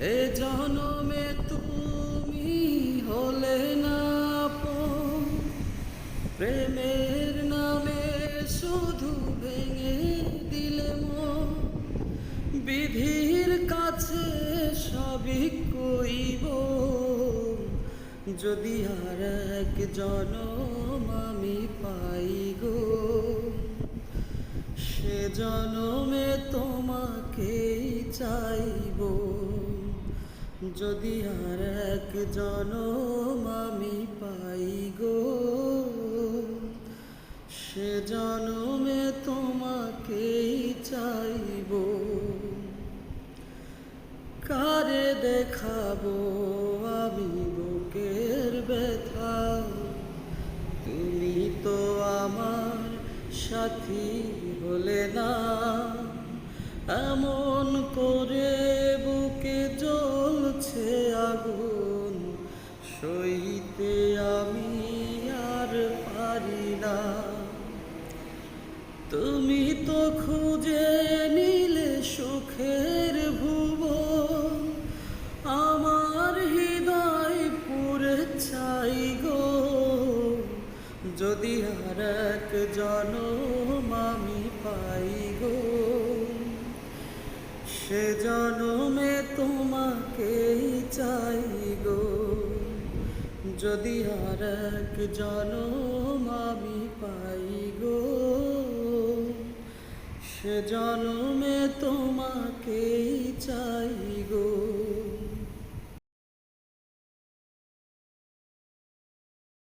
এ জনমে তুমি হলে না আপন, প্রেমের নামে শুধু ভেঙে দিলে মন। বিধির কাছে সবই কইব, যদি আর এক জনম আমি পাই গো, সে জনমে তোমাকেই চাইব। যদি আর এক জনম আমি পাই গো, সে জনমে তোমাকেই চাইব। কারে দেখাবো আমি বুকের ব্যথা, তুমি তো আমার সাথী হলে না। এমন করে বুকে জ্বলছে আগুন, সইতে আমি আর পারি না। তুমি তো খুঁজে নিলে সুখের ভুবন, আমার হৃদয় পুরে চাই গো, যদি আর এক জনম আমি পাই গো, সে জনমে তোমাকেই চাই গো। যদি আর এক জনম আমি পাই গো, সে জনমে তোমাকেই চাই।